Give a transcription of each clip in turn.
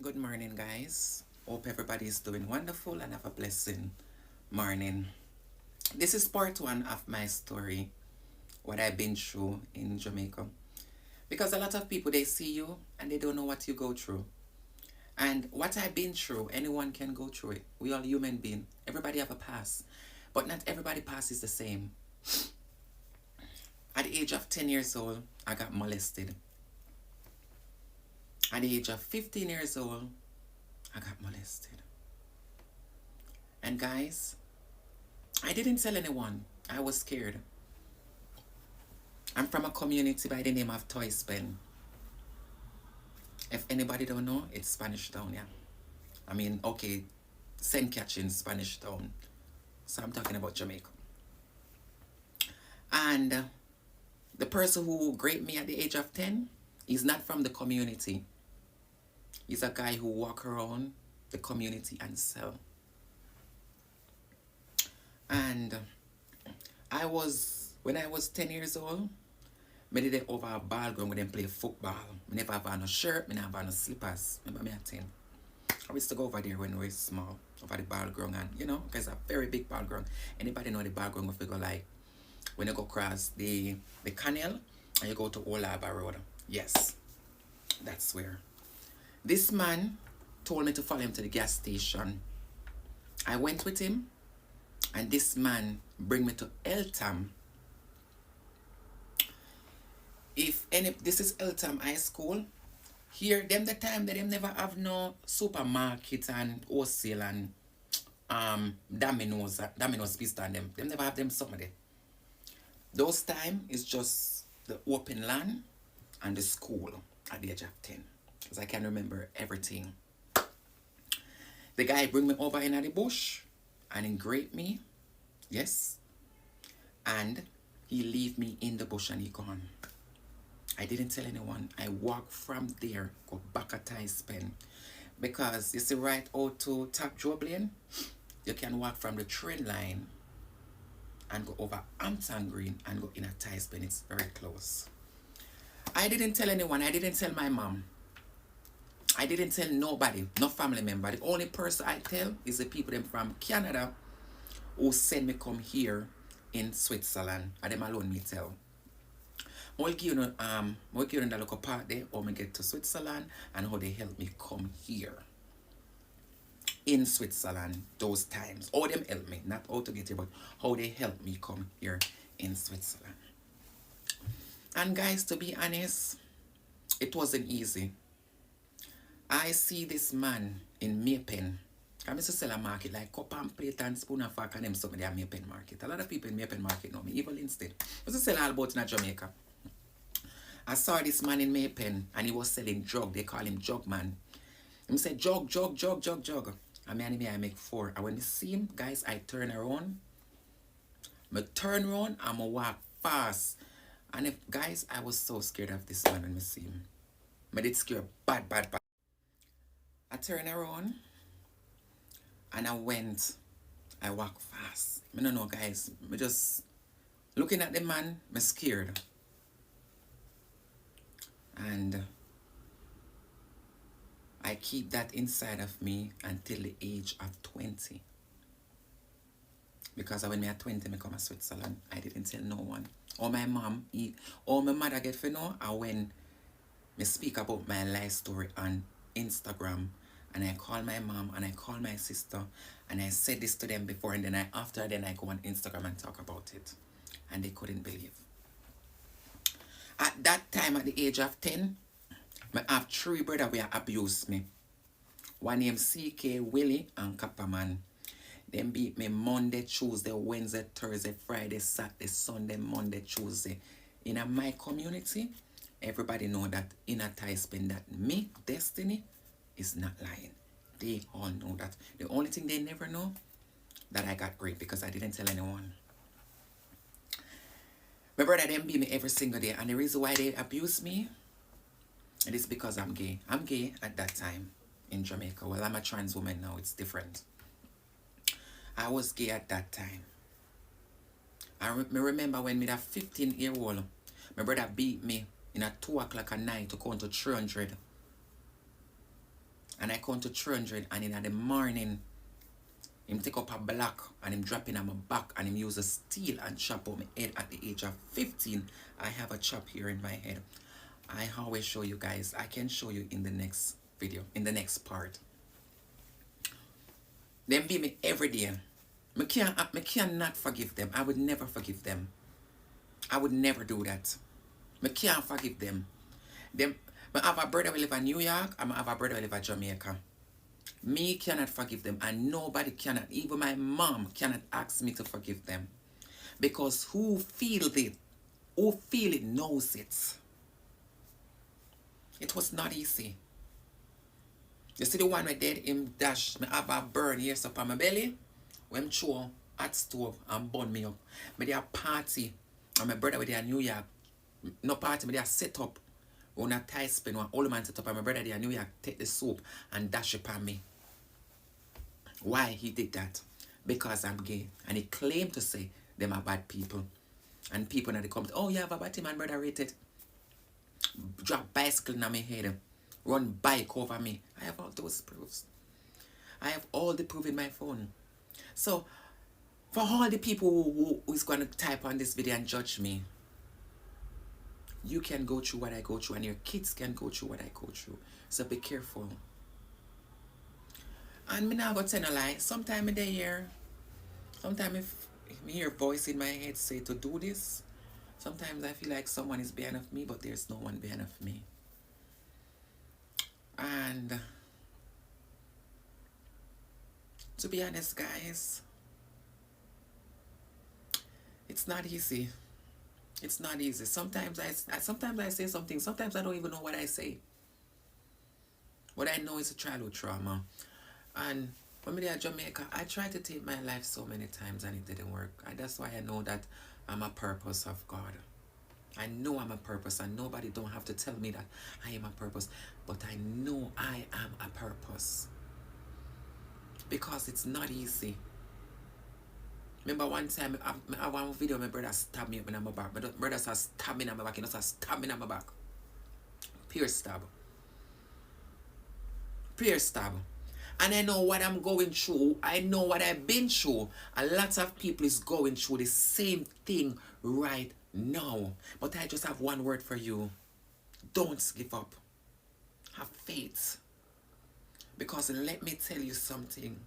Good morning, guys. Hope everybody is doing wonderful and have a blessing morning. This is part one of my story, what I've been through in Jamaica. Because a lot of people they see you and they don't know what you go through. And what I've been through, anyone can go through it. We all human beings. Everybody have a past. But not everybody past is the same. At the age of 10 years old, I got molested. At the age of 15 years old, I got molested. And guys, I didn't tell anyone. I was scared. I'm from a community by the name of Toys Pen. If anybody don't know, it's Spanish Town, yeah. I mean, okay, Saint Catherine, Spanish Town. So I'm talking about Jamaica. And the person who raped me at the age of 10 is not from the community. He's a guy who walk around the community and sell. And when I was 10 years old, I did it over a ball ground when they play football. I never have no shirt, I never have no slippers. Remember me at 10. I used to go over there when we were small, over the ball ground, and because it's a very big ball ground. Anybody know the ball ground if you go like when you go across the canal and you go to Old Harbour Road? Yes, that's where. This man told me to follow him to the gas station. I went with him, and this man bring me to Eltham. This is Eltham High School. Here, them the time that them never have no supermarket and wholesale and Domino's pizza and them. Them never have them somewhere there. Those time is just the open land and the school at the age of 10. Because I can remember everything. The guy bring me over in the bush and he grape me. Yes. And he leave me in the bush and he gone. I didn't tell anyone. I walked from there, go back at Tice Pen. Because you see right out to Top Job Lane, you can walk from the train line and go over Hampton Green and go in a Tice Pen. It's very close. I didn't tell anyone. I didn't tell my mom. I didn't tell nobody, no family member. The only person I tell is the people them from Canada who send me come here in Switzerland. And them alone me tell. I'll give you the local part there how I get to Switzerland and how they help me come here in Switzerland those times. How them help me, not how to get here, but how they help me come here in Switzerland. And guys, to be honest, it wasn't easy. I see this man in Maypen. I used to sell a market like cup and plate and spoon and fork and them something there Maypen market. A lot of people in Maypen market know me, even instead. I used to sell all about in Jamaica. I saw this man in Maypen and he was selling drug. They call him Jug Man. He said, jug. And I make 4. And when I see him, guys, I turn around. I turn around and I walk fast. And guys, I was so scared of this man when I see him. I did scare bad. I turn around and I walk fast. I don't know, guys. I just looking at the man, I'm scared. And I keep that inside of me until the age of 20. Because when I was 20, I come to Switzerland. I didn't tell no one. Or my mom, or my mother get to know, and when I speak about my life story on Instagram, and I call my mom, and I call my sister, and I said this to them before, and then after I go on Instagram and talk about it. And they couldn't believe. At that time, at the age of 10, I have 3 brothers who abused me. One named CK, Willie, and Kappaman. Them beat me Monday, Tuesday, Wednesday, Thursday, Friday, Saturday, Sunday, Monday, Tuesday. In my community, everybody know that in a Tice Pen that me, Destiny, is not lying. They all know that. The only thing they never know, that I got raped because I didn't tell anyone. My brother them beat me every single day, and the reason why they abuse me, it is because I'm gay. I'm gay at that time in Jamaica. Well, I'm a trans woman now. It's different. I was gay at that time. I remember when me that 15-year-old, my brother beat me in at 2 o'clock at night to count to 300. And I count to 300, and in the morning, him take up a block and him drop in on my back and him use a steel and chop on my head at the age of 15. I have a chop here in my head. I always show you guys. I can show you in the next video, in the next part. Them beat me every day. I cannot forgive them. I would never forgive them. I would never do that. I can't forgive them. I have a brother who live in New York, and I have a brother who live in Jamaica. Me cannot forgive them, and nobody cannot. Even my mom cannot ask me to forgive them. Because who feel it knows it. It was not easy. You see the one where dead him dash, me have a burn here up on my belly. When throw hot stove and burn me up. Me there a party, and my brother with there in New York. No party, me there set up. On a tie spin, one old man set up, and my brother there in New York take the soap and dash it on me. Why he did that? Because I'm gay. And he claimed to say them are bad people. And people that they come to, oh, you have a bad man, brother rated. Drop bicycle in my head. Run bike over me. I have all those proofs. I have all the proof in my phone. So, for all the people who is going to type on this video and judge me, you can go through what I go through, and your kids can go through what I go through. So be careful. And me now go tell a lie. Sometimes in the year, sometimes if I hear a voice in my head say to do this, sometimes I feel like someone is behind of me, but there's no one behind of me. And to be honest, guys, it's not easy. It's not easy. Sometimes I say something. Sometimes I don't even know what I say. What I know is a childhood trauma. And when we were in Jamaica, I tried to take my life so many times and it didn't work. And that's why I know that I'm a purpose of God. I know I'm a purpose, and nobody don't have to tell me that I am a purpose. But I know I am a purpose. Because it's not easy. Remember one time, I have one video, my brother stabbed me up in my back. My brother started stabbing me in my back. He started stabbing me in my back. Pure stab. Pure stab. And I know what I'm going through. I know what I've been through. A lot of people is going through the same thing right now. But I just have one word for you. Don't give up. Have faith. Because let me tell you something.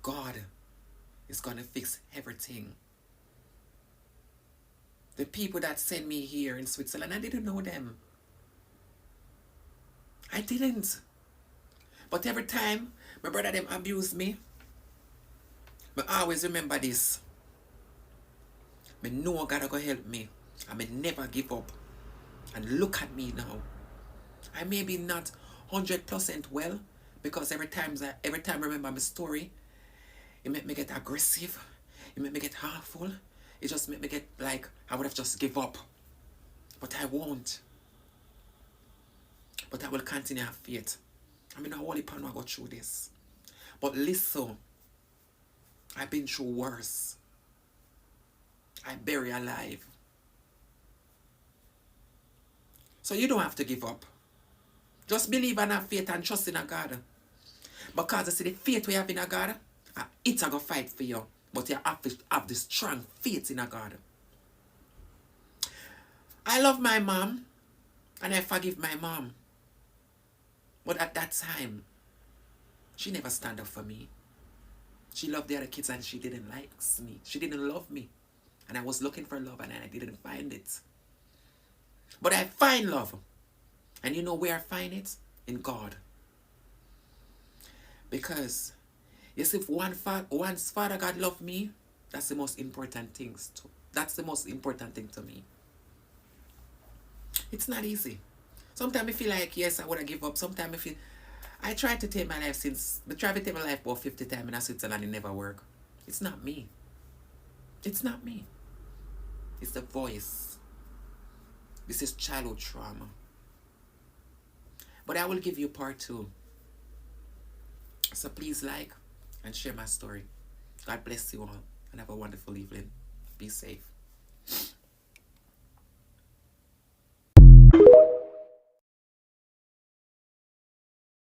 God is going to fix everything. The people that sent me here in Switzerland, I didn't know them. I didn't. But every time my brother them abuse me, I always remember this. I know God will help me. I may never give up. And look at me now. I may be not 100% well, because every time I remember my story, it made me get aggressive. It made me get harmful. It just made me get like I would have just give up. But I won't. But I will continue to have faith. I mean, how only pan I go through this. But listen, I've been through worse. I bury alive. So you don't have to give up. Just believe and have faith and trust in a God. Because I see the faith we have in a God, it's going to fight for you. But you have to have the strong faith in a God. I love my mom. And I forgive my mom. But at that time, she never stand up for me. She loved the other kids and she didn't like me. She didn't love me. And I was looking for love and I didn't find it. But I find love. And you know where I find it? In God. Because, you see, if once Father God loved me, that's the most important thing. That's the most important thing to me. It's not easy. Sometimes I feel like, yes, I want to give up. Sometimes I feel, I tried to take my life I tried to take my life about 50 times in Switzerland, it never worked. It's not me. It's not me. It's the voice. This is childhood trauma. But I will give you part 2. So please like and share my story. God bless you all and have a wonderful evening. Be safe.